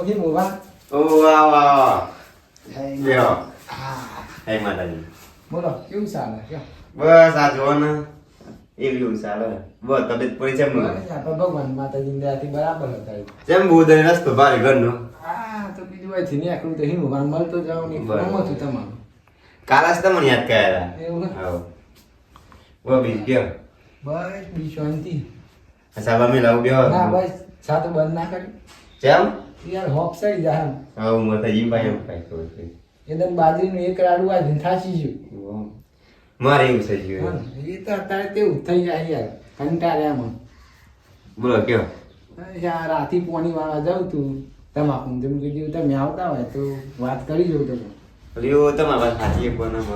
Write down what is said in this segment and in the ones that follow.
હી મોવા ઓ વાહ વાહ હે લ્યો હા હે માતાજી બોલો કેવું ચાલે કયો બસ આ જો ને એવું ચાલે બસ તબિયત પડી છે મને બસ આપણે ભગવાન માતાજી દયાથી બરાબર હતા જેમ બુધે રસ્તો બારે ઘરનો હા તો બીજું હોય છે ને આખું તો હી મોવા મળતો જાવ ને બરાબર. કોમ હતું તમારું કાલાસ તમને યાદ કર્યા એવું ને હા વો બીજ ગયો બસ બી શાંતિ સાબા મે લાવ ગયો ના બસ સાતો બંધ ના કરી જેમ યાર હોપ સડી જાય હા માતાજી ભાઈ એમ કાઈ તો એકદમ બાજરીનું એક રાડું આ થાચી ગયું મારે એવું થઈ ગયું હા, એ તો અત્યારે તેવું થઈ જાય યાર કંટાળ્યામાં બોલો કયો યાર રાતી પોણી વાળવા જાઉં તું તમાકુ જેમ કીધું તમે આવતા હોય તો વાત કરી જવું તમે લ્યો તમારા વાત સાચી પણ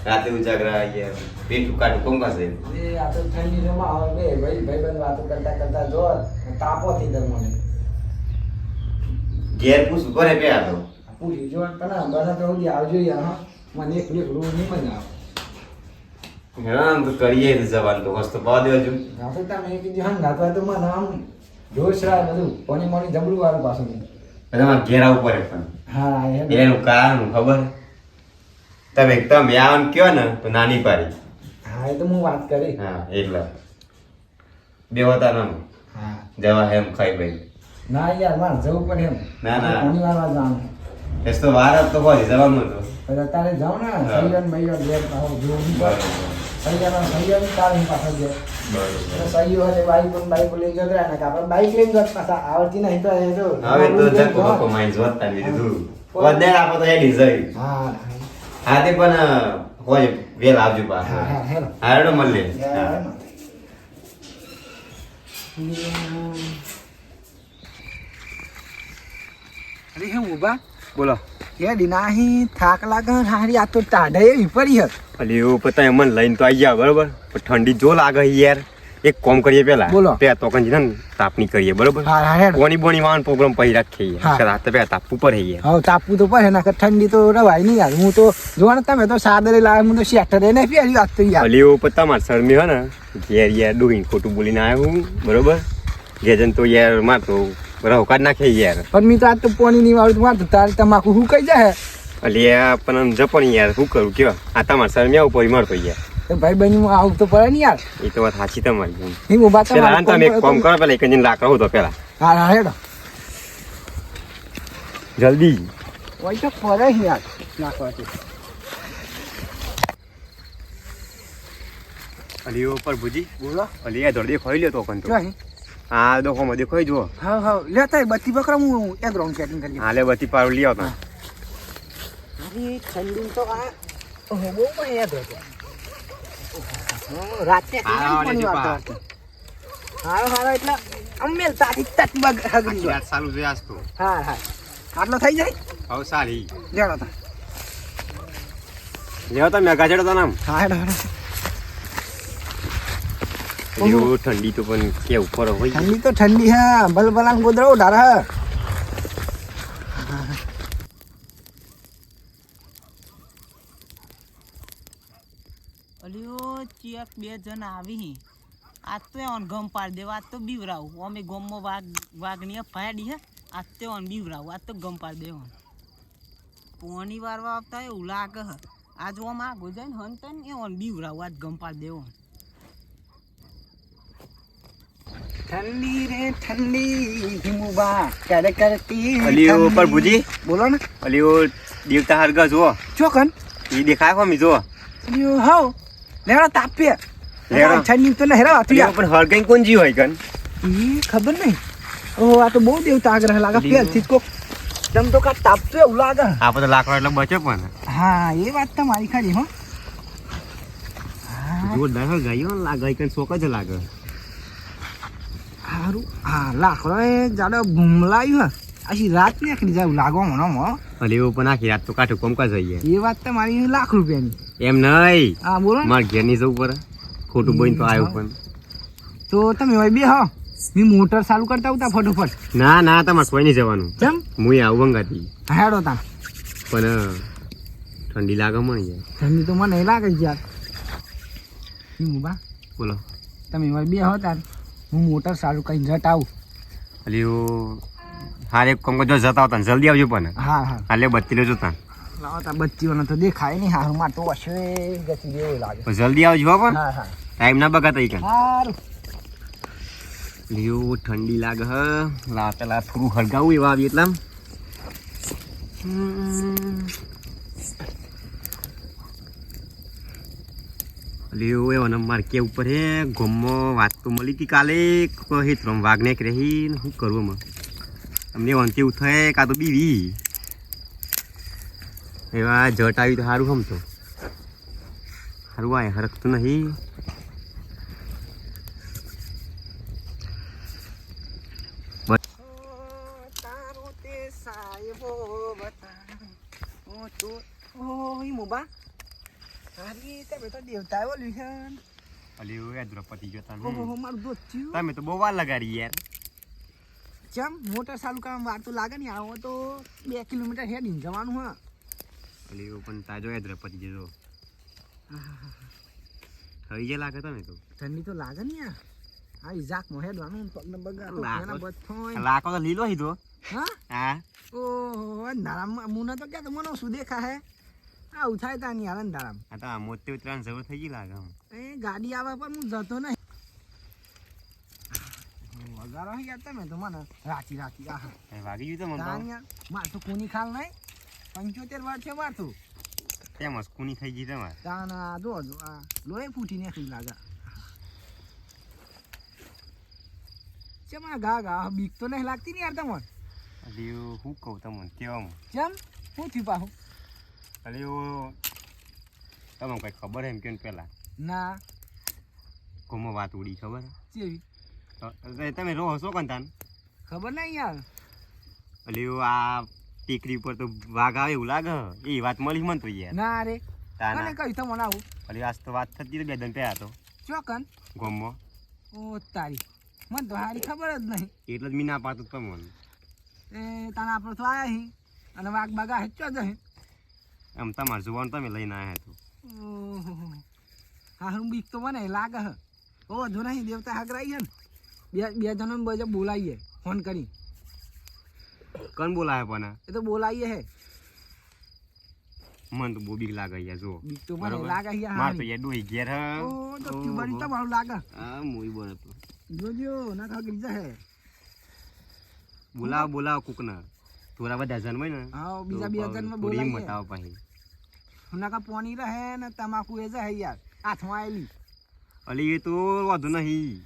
રાતે ઉજાગરા યાર પેટું કાઢું કંપાસે એ આ તો ઠંડી જમા આવે બે ભાઈ ભાઈબંધ વાતો કરતા કરતા જો તાપો થઈ જાય મને ઘેર પૂછું કરે પે આ તો પૂછી જો પણ બને તો સુધી આવજો યાર હા મને એક રૂમ નહીં મજા આવે હા તો કરીએ તો જવાનું તો હસ્તો પાવ દેજો રાતે તમે કીધું હા નાતો તો મને આમ જોશ રાય બધું પોણી મોણી જબરું વાળું પાછું તમારે ઘેર આવવું પડે પણ હા એનું કારણ ખબર તમે તમે આમ કયો ને તો નાની પાડી હા એ તો હું વાત કરી હા એટલે બે હોતા ના હા જવા એમ ખાઈ ભાઈ ના યાર મારે જવું પડે એમ ના, ના. પોણી વાળવા જવાનું એસ તો વાર જ તો હોય જવાનું તો પછી અત્યારે જાઉં ને હા. સૈયદ મૈયદ ઘેર પાછો જોવું સૈયદ તારી પાછળ ઘેર એટલે સૈયો હશે બાઈક લઈ જતો રહે ને કે આપણે બાઈક લઈને જત પાછા આવડતી નહીં તો એ જો હવે તો જકો બકો માઈ જોતા ને દીધું વધે આપો તો એડી જઈ હા હા તે પણ હોય વેલ આવજો હા પાછા હા હેલો હારડો મળીએ હા અરે હે ઉભા બોલો એ દિનાહી થાક લાગે હારી આ તો ટાઢે એવી પડી હત અલી એવું પતા મન લઈને તો આવી ગયા બરોબર પણ ઠંડી જો લાગે યાર એક કોમ કરીએ પેલા બોલો. તે તો કંજી ને તાપણી કરીએ બરોબર હા હા હેડ બોની બોની વાન પ્રોગ્રામ પછી રાખીએ હા. યાર રાતે પેલા તાપવું પડે યાર હવે તાપવું તો પડે ના ઠંડી તો રવાય નહીં યાર હું તો જોવા ને તમે તો સાદરે લાવે હું તો શેટર એને પહેરી વાત તો યાર અલી એવું પતા માર શરમી હે ને ઘેર યાર ડોહીને ખોટું બોલીને આવ્યો હું બરોબર ગેજન તો યાર માર તો રહોકાડ નાખે યાર પણ મેં તો આજ તો પોણી નહીં વાળું તો મારતું તારે તમાકુ હું કઈ જાય અલી આ પણ જપણ યાર શું કરું કયો આ તમાર શરમી આવું પછી મારતો યાર તો ભાઈ બહેન આવું તો પડે ને યાર એ તો વાત સાચી તમારી હું ઉભા પેલા આને તમે એક કામ કરો પેલા એક જણ લાકડો હતો પેલા હા હા હેડો જલ્દી હોય તો પડે જ યાર નાખવાથી અલી ઉપર ભુજી બોલો અલી આ દોડી ખોઈ લ્યો તો કંતો જો અહીં આ દોખો દેખોઈ જો હા હા લેતા બત્તી બકરા હું એક રાઉન્ડ સેટિંગ કરી હાલે બધી પાડું લઈ આવતા અરે ઠંડી તો આ ઓહો બહુ પણ યાદ હતો રાતે હારો હારો એટલે અમેલ તારી તટ બગ હગરી જાય યાર સાલું જોઈ આજ તો હા હા આટલો થઈ જાય હવે સારી લેડો તા લેવો તો મેગા ચડો તો નામ હા હેડો હેડો એવું ઠંડી તો પણ કે ઉપર હોય ઠંડી તો ઠંડી હા બલબલાન ગોદરો ડારા હા અલ્યો ચેક બે જણ આવી આજ તો ઓન ગમ પાડ દેવા આજ તો બીવરાવું અમે ગમમાં વાઘની ફાડી હે આજ તો ઓન બીવરાવું આજ તો ગમ પાડ દેવા પોણી વારવા આવતા એવું લાગે હે આજ ઓમ આગો જાય ને હંતન એ ઓન બીવરાવું આજ ગમ પાડ દેવા ઠંડી રે ઠંડી હિમુબા કરે કરતી અલી ઉપર ભુજી બોલો ને અલી દેવતા હરગા જો ચોકન એ દેખાય કોમી જો અલ્યો હાવ લેડો તાપે લેડો. ઠંડી તો નહીં હતું યાર પણ હરગાઈ કોણ જી હોય કન એ ખબર નહીં ઓ આ તો બહુ દેવતા આગ્રહ લાગે પહેલથી જ કોક તમ તો કા તાપતો એવું લાગે આપણે તો લાકડો એટલે બચે પણ હા એ વાત તમારી ખરી હો જોરદાર હરગાઈ લાગે કન શોક જ લાગે હારું હા લાકડો એ જાડો ભૂમલાયું હે આછી રાત નીકળી જાય લાગો મને હો અલી એવું પણ આખી રાત તો કાઠું કોમકા જઈએ એ વાત તમારી લાખ રૂપિયાની એમ નહીં હા બોલો ને. માર ઘેર ની જવું પડે ખોટું બન તો આવ્યું પણ તો તમે હોય બે હો મેં મોટર ચાલુ કરતા આવતા ફટોફટ ના ના તમારે કોઈ નહીં જવાનું કેમ હું આવું બંગાતી હા હેડો તા પણ ઠંડી લાગે મને યાર ઠંડી તો મને લાગે છે યાર બા બોલો તમે હોય બે હો તાર હું મોટર ચાલુ કરીને જટ આવું અલી હા એક કોમ જો જતા હતા જલ્દી આવજો પણ હા હા હાલે બત્તી લેજો તા લાવો તા બત્તીઓને તો દેખાય નહીં હારું માં તો હશે ગતિ જેવું લાગે પણ જલ્દી આવજો હો પણ હા હા ટાઈમ ના બગાતા ઈ સારું લ્યો ઠંડી લાગે હ લા પેલા થોડું હળગાવું એવા આવી એટલા લ્યો એવો નંબર કે ઉપર હે ગોમો વાત તો મળી હતી કાલે કહી ત્રણ વાઘને કે રહી શું કરવું માં અમને અંતે ઉઠાય કાં તો બીવી એવા જટ આવી તો સારું હમ તો સારું આય હરખતું નહીં અલ્યો એ દ્રૌપદી જોતા તમે તો બહુ વાર લગાડી યાર ચમ મોટર ચાલુ કરવા વાર તો લાગે ને આવો તો 2 કિલોમીટર હેડીને જવાનું હા અલ્યો પણ તાજો એ દ્રૌપદી જો થઈ જાય લાગે તને તો ઠંડી તો લાગે ને યાર આ ઇજાકમાં હેડવાનું પગને બગાડો લાકો. એના બથોય લાકો તો લીલો હી તો હા હા ઓહો અંધારામાં મુને તો ક્યાં તો મને શું દેખા હે આ ઉઠાય તા નહીં હાલ અંધારામ આ તો આ મોતે ઉતરાણ જરૂર થઈ ગઈ લાગે આમ. એ ગાડી આવે પણ હું જતો નહીં વગાડો હે યાર તમે તો મને રાચી રાચી આહા કઈ વાગી ગયું તો મને તાન યાર માર તો કોની ખાલ નહીં 75 વાર છે માર તો તેમ સ્કૂની થઈ ગઈ તમારે તાન આ જો આ લોહી ફૂટી નીકળી લાગે ચમા ગા ગા બીક તો નહીં લાગતી ને યાર તમને અલ્યો હું કહું તમને કેવામાં ચમ હું થયું પાહું અલ્યો તમને કઈ ખબર એમ કેમ પેલા ના કોમો વાત ઉડી ખબર ચેવી તમે રહો છો કંતાન ખબર નહીં યાર અલ્યો આ ટેકરી ઉપર તો વાઘ આવે એવું લાગે એ વાત મળી મને તો યાર ના રે તાના કોને કહ્યું તમને આવું અલ્યો આજ તો વાત થતી હતી 2 દિન પહેલા તો ચોકન ગોમમાં ઓ તારી મને તો હારી ખબર જ નહીં એટલે જ મી ના પાડતું તમને એ તાના આપણે તો આયા હી અને વાઘ બાગા હેચો જ હે એમ તમારે જોવાનું તમે લઈને આવ્યા તો ઓહો હા હું બીક તો મને લાગે હે ઓ જો નહીં દેવતા હાગરાઈ હે ને બે જણને બજે બોલાવીએ ફોન કરી કોણ બોલાવે પણ એ તો બોલાવીએ હે મને તો બહુ બીક લાગે યાર જો બીક તો મને બરોબર. લાગે યાર માર તો યાર ડોહી ઘેર હ ઓ તો બની તો મારું લાગે આ મોઈ બોલે તો જોજો ના ખાગરી જહે બોલાવ કુકને થોડા બધા જણ હોય ને હા બીજા બે જણમાં થોડી હિંમત બોલાવીએ આવે પાછી હુનાકા પોની રહે ને તમાકુ એ જહે યાર હાથમાં આવેલી અલી એ તો વાંધો નહીં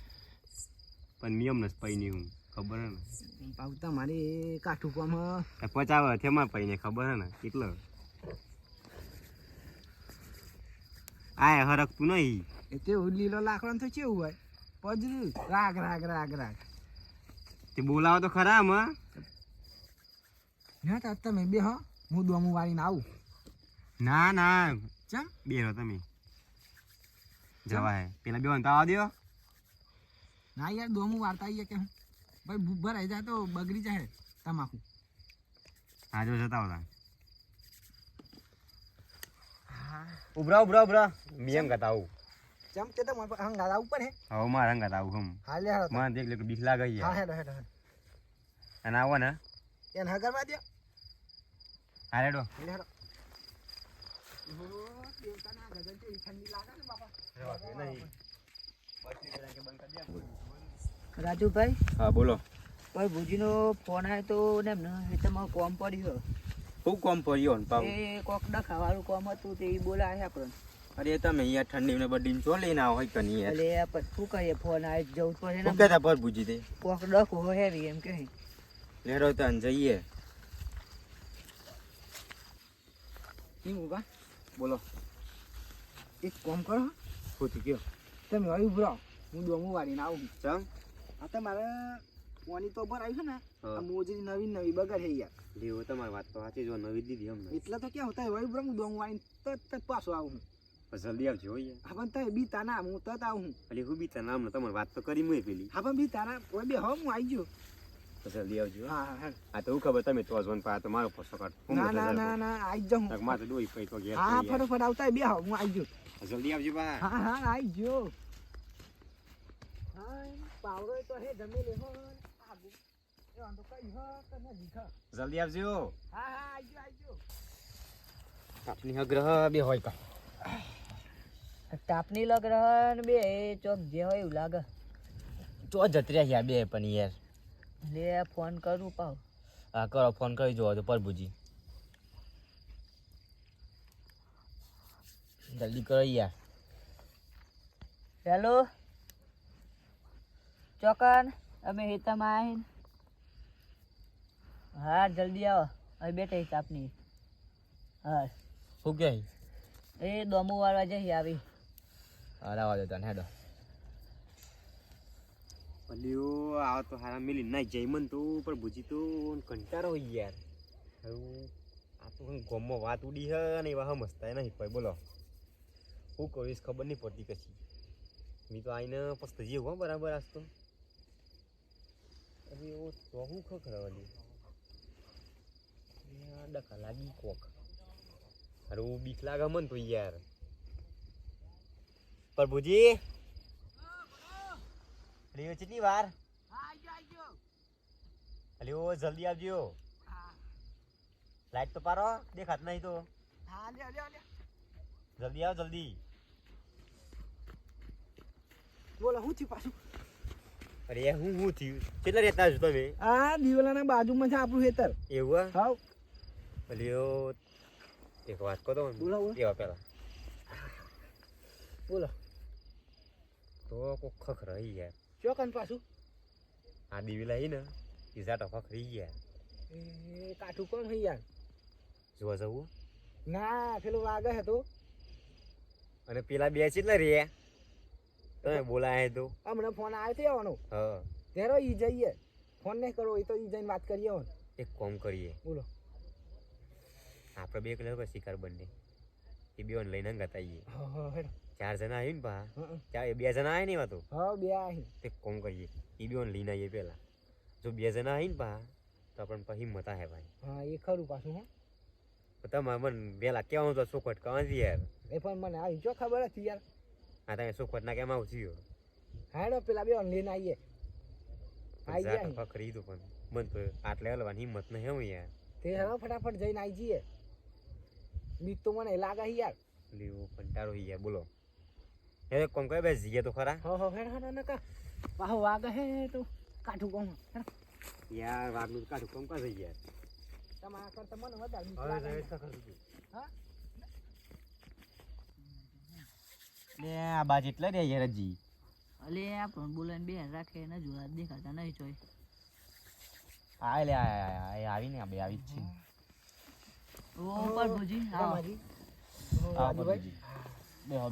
પણ નિયમ ને પૈની હું ખબર હે ને પાઉ તમારે કાઠું કોમ પચાવે થેમાં પૈને ખબર હે ને કેટલો આ હરકતું નહીં એ તે લીલો લાકડો તો કેવું હોય પજરું રાગ રાગ રાગ રાગ તે બોલાવો તો ખરા આમાં ના તો તમે બે હો હું દોમું વાળીને આવું ના ચમ બેરો તમે જવા હે પેલા બે તો આવવા દો ના યાર દોમું વાળતા આવીએ કે હું ભાઈ ભૂખ ભરાઈ જાય તો બગડી જાય તમાકુ હા જો જતા હતા ઉભરા મિયમ ગતા આવું ચમ તે તો મને હંગારા ઉપર હે હવે મારા રંગત આવું હમ હાલે હાલ મને દેખ લે બીક લાગે હા યાર હેડો હેડો અને આવો ને એને હગરવા દો હા રેડો લે હેડો દેવતાના ગગન છે ઠંડી લાગે ને બાપા રાજુભાઈ હા બોલો ભાઈ ભુજીનો ફોન આવ્યો તો ને એમને એ તમારું કોમ પડ્યું ખૂબ કોમ પડ્યો ને પાવ એ કોક ડખાવાળું કોમ હતું તે ઈ બોલાય આપણને અરે તમે યાર ઠંડી ને બડી ચો લઈને આવો હોય કની યાર એટલે આપણે શું કરીએ ફોન આવી જવું જ પડે શું ને કહેતા પર પૂછી દે કોક ડખો હોય હેવી એમ કહે લેરો તન જઈએ કેમ ઉભા બોલો એક કોમ કરો પૂછી ગયો તમે હવે ઉભરાવ હું દોમું વાળીને આવું ચમ આ તમારે પાણી તો ભરાય છે ને હા. આ મોજરી નવી બગડ છે યાર લેવો તમારી વાત તો સાચી જો નવી દીધી અમને એટલે તો ક્યાં હોતા હવે ઉભરાવ હું દોમું વાળીને તત પાછો આવું હું પણ જલ્દી આવજો હોય યાર હા પણ તમે બી તાના હું તત આવું હું અલી હું બી તને આમને તમારી વાત તો કરી મુય પેલી હા પણ બી તારા કોઈ બે હો હું આવી ગયો તો જલ્દી આવજો હા હા આ તો હું ખબર તમે તો જોન પા તો મારો પછો કાઢ ના ના ના ના આવી જાઉં હું મારે તો ડોઈ પૈ તો ઘેર હા પડી ફટાફટ આવતા બે હો હું આવી ગયો યાર. જલ્દી આવજો બા હા હા આવી ગયો હા પાવડો તો હે જમે લે હો આગુ એ આમ તો કઈ હ કે નજીક હ. જલ્દી આવજો. હા હા આઈજો. આપની હગ્રહ બે હોય કા. તાપની લગ રહે ને બે ચોક જે હોય એવું લાગે. ચો જતર્યા યાર બે પણ યાર. લે ફોન કરું પાવ. હા કરો ફોન કરી જોવો તો પ્રભુજી. જલ્દી કરો યાર. હેલો ચોકન અમે હેતામાં આવીને હા જલ્દી આવો અહીં બેઠા તાપની હા શું કહે એ દોમુ વાળવા જઈ આવી અરે આવા દો તને હેડો અલ્યો આવો તો હારા મિલી ના જઈમન તો પણ ભૂજી તો કંટાળો હોય યાર હવે આ તો ગોમમાં વાત ઉડી હે ને એવા સમજતા નહીં કોઈ બોલો શું કહીશ ખબર નહીં પડતી કશી મેં તો આવીને પસ્ત જેવું હો બરાબર આજ તો હવે એવો તો શું ખખરાવાની ડખા લાગી કોક અરે હું બીક લાગે મન તો યાર પ્રભુજી અરે કેટલી વાર અરે ઓ જલ્દી આવજો લાઈટ તો પારો દેખાત નહીં તો જલ્દી આવો જલ્દી બોલો શું થયું પાછું અરે હું થયું કેટલા રહેતા છો તમે આ દિવાલાના બાજુમાં છે આપણું ખેતર એવું હાવ અલ્યો એક વાત કહો તો બોલો બોલો એવા પેલા બોલો તો કોક ખખરાઈ યાર ચોકન પાછું આ દીવી લાવી ને એ જાટો ખખરી ગયા એ કાઠું કોણ હોય યાર જોવા જવું ના પેલો વાગે હતો અને પેલા બે કેટલા રે તમે બોલાય તો હમણાં ફોન આવ્યો તે આવવાનો હા ત્યારે ઈ જઈએ ફોન નહીં કરવો એ તો ઈ જઈને વાત કરીએ હોને એક કોમ કરીએ બોલો આપણે બે કલર પર શિકાર બંને એ બે લઈને ગતા આવીએ હા હેડો 4 જણા આવી ને પા હા ચાર 2 જણા આવે ને એમાં તો હા બે આહી એક કોમ કરીએ એ બે લઈને આવીએ પેલા જો 2 જણા આવી ને પા તો આપણને પછી હિંમત આવે ભાઈ હા એ ખરું પાછું હો તમારે મને પેલા કેવાનું તો ચોખવટ કરવાની યાર એ પણ મને આવી જો ખબર હતી યાર આ તમે ચોખવટ ના કેમ આવશું હેડો પેલા બે લઈને આવીએ આવી જાય ખરીદું પણ મન તો આટલે હલવાની હિંમત નહીં હું યાર તે હેડો ફટાફટ જઈને આવી જઈએ બીક તો મને લાગે યાર લીવું કંટાળો યાર બોલો એ કોમ કઈ બેસ જઈએ તો ખરા હો હેડો હેડો ને કા પાહો વાગે હે તો કાઠું કોણ હેડો યાર વાગનું કાઢું કોમ કા જઈએ યાર તમારા કરતા મને વધારે બીક હવે લાગે તો ખરું હા લે આ બાજ એટલે રે યાર જી અલે આપણને બોલાને બે રાખે ને જોવા દેખાતા નહીં ચોય આ લે આવી ને આ બે આવી જ છે ઓ પ્રભુજી આવો તમારી આ બાજુજી બેહો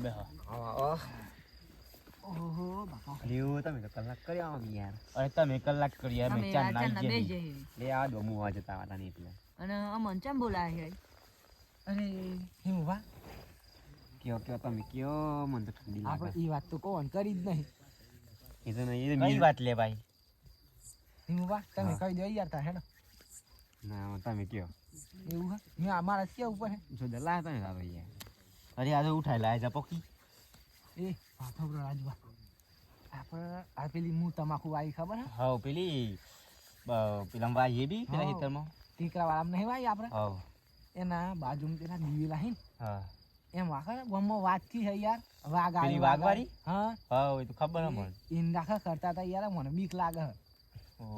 ઓહો બાપા લીવું તમે તો કલાક કરી આવો યાર અરે તમે કલાક કરી યાર અમે મેં ચાર આચારના બે નાઈ જઈએ લે આ દોમુ આ જતા વાળા ને એટલે અને અમન ચમ બોલાય છે અરે હિમવા કયો તમે કયો મને તો ઠંડી લાગે આપણે ઈ વાત તો કોણ કરી જ નહીં એ તો નહીં એ મી વાત લે ભાઈ હિમવા તમે કહી દો યાર તા હેડો ના તમે કયો એવું હે મેં અમારા કે ઉપર હે જો દલા હતા ને તારો યાર અરે આ તો ઉઠાઈ લાય જા પોકી એ પાછો બ્રો રાજવા આપણે આ પેલી હું તમાકુ વાઈ ખબર હે હા પેલી પેલા વાઈ એ બી પેલા હા. ખેતરમાં ટીકરા વાળા નહીં વાઈ આપણે હા એના બાજુમાં પેલા દીવેલા હે ને હા એમ વાખર ગમમાં વાત થી હે યાર વાઘ પેલી આવ્યો વાઘવાળી? હા હા એ તો ખબર હે મને ઈન દાખા કરતા હતા યાર મને બીક લાગે હે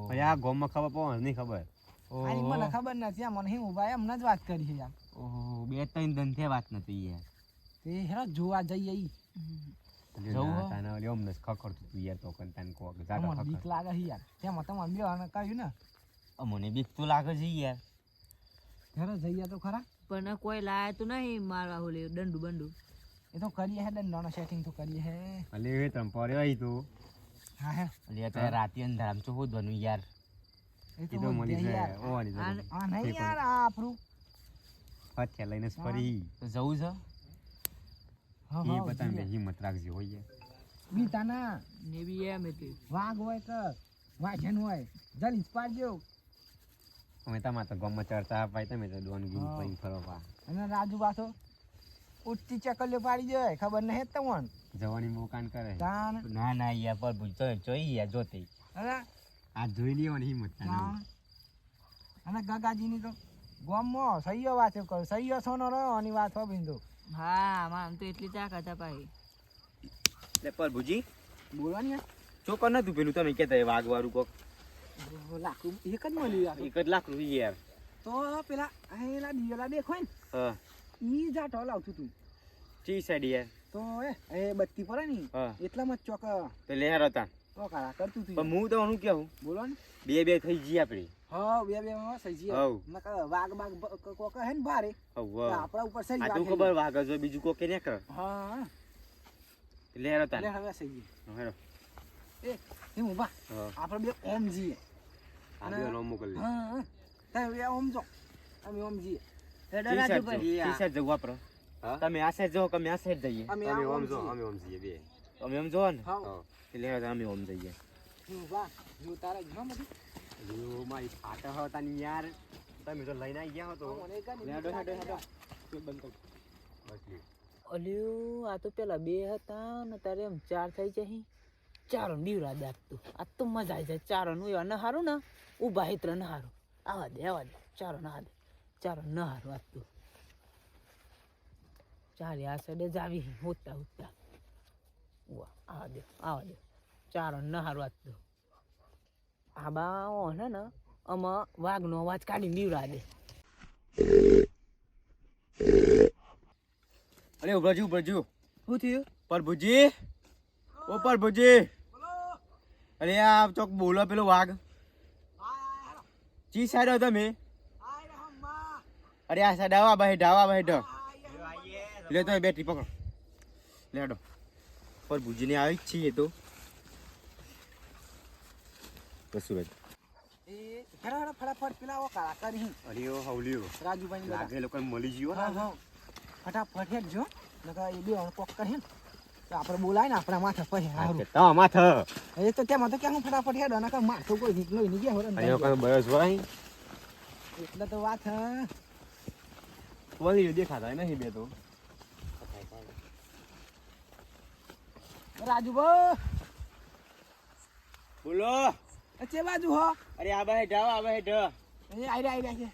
અરે આ ગોમમાં ખબર પડે નહીં ખબર આની મને ખબર નથી આ મને હિમ ઉભા એમને જ વાત કરી છે યાર ઓહો બે ત્રણ દંથે વાત નથી યાર તે હેરો જોવા જઈએ ઈ જવું તાને ઓલી અમને ખખડતું તું યાર તો કંતાન કો જાડો મને બીક લાગે છે યાર તેમાં તમારે બે અને કહ્યું ને મને બીક તો લાગે છે યાર હેરો જઈએ તો ખરા પણ કોઈ લાય તો નહીં મારવા હોલે દંડુ બંડુ એ તો કરીએ હે દંડોનો સેટિંગ તો કરીએ હે અલે એ તમ પડ્યો આઈ તો હા હે અલે તો રાતે અંધારામ ચો હોદવાનું યાર એ એ તો મળી જાય ઓવાની જરૂર આ નહીં યાર આ આપણું પાછા લઈને ફરી તો જવું છે હા એ બતા મે હિંમત રાખજે હોય બીતાના ને બી એમ એટલે વાઘ હોય કે વાઘન હોય જલ્દી જ પાડજો અમે તમાર તો ગમ ચર્ચા અપાય તમે તો ડોન ગીન હા. પઈન ફરો પા અને રાજુ પાછો ઉઠતી ચકલીઓ પાડી જાય ખબર નહીં તમને જવાની મોકાન કરે તાન ના ના યાર પર ભૂલ તો જોઈ યાર જોતે અરે આ જોઈ લ્યો ને હિંમત હા. અને ગગાજીની તો ગોમમાં સહીઓ વાંચો કરું સહીઓ સોનો રહ્યો આની વાત હો બિંદુ હા મામ તો એટલી તાકાત અપાઈ લે પ્રભુજી બોલો ને ચોકર નતું પેલું તમે કહેતા વાઘ વાળું કોક લાખું એક જ મળ્યું 1 લાખ રૂપિયા યાર તો પેલા એલા દિવેલા દેખોય ને હા ઈ જાટો લાવતું તું ચી સાઈડ યાર તો એ બત્તી પડે ને હા એટલામાં જ ચોક તો લેહાર હતા તો કાળા કરતું તું પણ હું તો હું કહું બોલો ને બે થઈ ગઈ આપડી હા બે માં સહી છે હવ. નકર વાઘ બાગ કોક હે ને ભારે હવ તો આપણા ઉપર સહી આ તો વાગે. ખબર વાઘ જો બીજું કોકે ને કર હા લેહાર હતા એટલે હવે સહી હેરો એ મુભા હા આપણે બે ઓમ જીએ આ બે નો મોકલ લે હા તમે બે ઓમ જો અમે ઓમ જીએ ચી સાઈડ જવું આપડે તમે આ સાઈડ જાઓ કે અમે આ સાઈડ જઈએ અમે તમે આ ઓમ ઓમ જો જઈએ. અમે ઓમ જઈએ બે અમે ઓમ જો ને હા. હા લેહાર અમે ઓમ જઈએ મુભા જો તારા જો મધી લ્યો મારી ફાટા હતા ની યાર તમે તો લઈને આવી ગયા હો તો મને ગાડી લેડો હેડો હેડો બંધ કર બસ લ્યો અલ્યો આ તો પેલા બે હતા ને તારે એમ 4 થઈ જાય ચારો બીવરા દાખતું આ તો મજા આવી જાય ચારો નું એવા ન હારું ને ઊભા હેત્ર ન હારું આવા દે ચારો ના દે ચારો ન હારું આ તો ચારે આ સાઈડે જ આવી હોતા હોતા આવા દે ચારો ન હારું આ તો આ બા ને આમાં વાઘનો અવાજ કાઢી બીવરા દે અરે ઉભરજી શું થયું પ્રભુજી ઓ પ્રભુજી અરે આ ચોક બોલો પેલો વાઘ ચી સાઈડ હો તમે અરે આ સાઈડ આવા ભાઈ લે તો બેટરી પકડો લેડો પ્રભુજી ને આવી જ છીએ તો કસુરજ એ હેડા ફટાફટ પેલા ઓ કાળા કરી અરે ઓ હવલ્યો રાજુભાઈ ની લાગે લોકો મળી ગયો હા હા ફટાફટ હેડ જો નકર એ બે કોક કરે ને તો આપણે બોલાય ને આપણા માથે પછી હારું તા માથ એ તો તેમાં તો કે હું ફટાફટ હેડ નકર માથું કોઈ નીકળો ની ગયા હોર અરે લોકો બરસ ભાઈ એટલે તો વાત હે વળી દેખાતા નહીં બે તો રાજુભાઈ બોલો એ ચે બાજુ હો અરે આ ભાઈ ઢ એ આઈ છે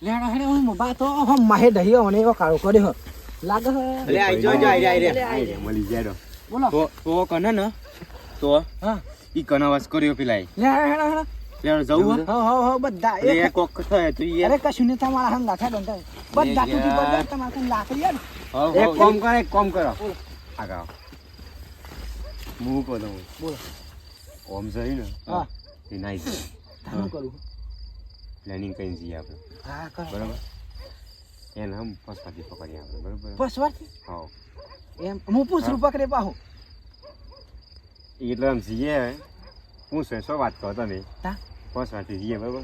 લેડો હેડે હું મોબા તો હમ માહે દહિયો અને એવો કાળો કર્યો લાગે હે અરે આઈ જો આઈ મળી જાય બોલો તો કને ને તો હા ઈ કનાવાસ કર્યો પેલાય હેડો લેણ જવું હો બધા હે એ કોક થાય તો ઈ અરે કશું નહીં તમારા હંગા છે બંધ બધા તૂટી પડે તમારે કઈ લાકડી હે ને એક કામ કરો આગા હું કહું દઉં બોલો ઓમ જઈ ને હા એ નાઈ જાય શું કરું પ્લાનિંગ કઈ જઈએ આપણે હા કરો બરાબર એને હમ ફસવાથી પકડીએ આપણે બરાબર પસવારથી હા એમ હું પૂછરું પકડે પાહું એટલે આમ જઈએ હું શું વાત કરો તમે તા ફસવાથી જઈએ બરાબર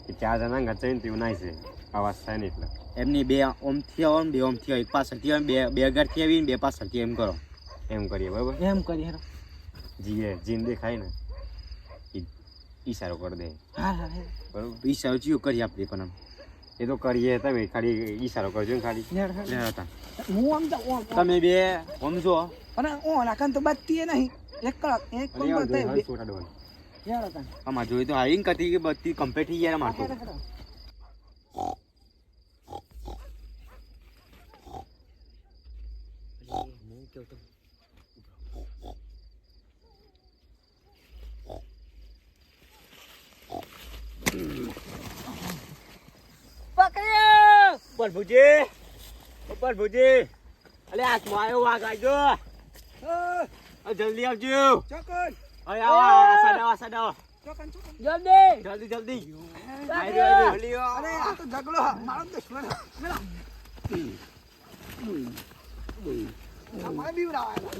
એ 4 જણા ગચાઈ ને તેવું નાઈ છે આવાજ થાય ને એટલે એમની બે ઓમથી આવો ને બે ઓમથી આવો એક પાછળથી આવે બે આગળથી આવીને બે પાછળથી એમ કરો એમ કરીએ બરાબર એમ કરી હેરો જીએ જીન દેખાય ને ઈશારો કરી દે હા હા બરાબર ઈશારો ચિયો કરીએ આપણે પણ આમ એ તો કરીએ તમે ખાલી ઈશારો કરજો ને ખાલી હેડ લે હતા હું આમ તો ઓમ તમે બે સમજો અને ઓ લાકન તો બત્તી નહીં એક કલાક એક પણ બતાય બે છોટા ડોન હેડ હતા આમાં જોઈ તો હાઈંગ કતી કે બત્તી કમ્પ્લીટ થઈ ગયા મારતો પકડ્યો પ્રભુજી અલે હાથમાં આવ્યો વાઘ આવજો જલ્દી આવજો ચોકન અરે આવા સાડા ચોકન જલ્દી જલ્દી અરે આ તો ઝઘડો મારો દુશ્મન મેલા મારે બીવરાવા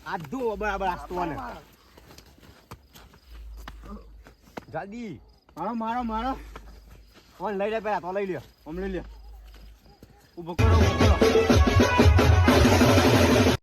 આ દો બરાબર આસ્તો ને જલ્દી મારો ફોન લઈ લે પેલા તો લઈ લ્યો આમ લઈ લ્યો ઉભો કરો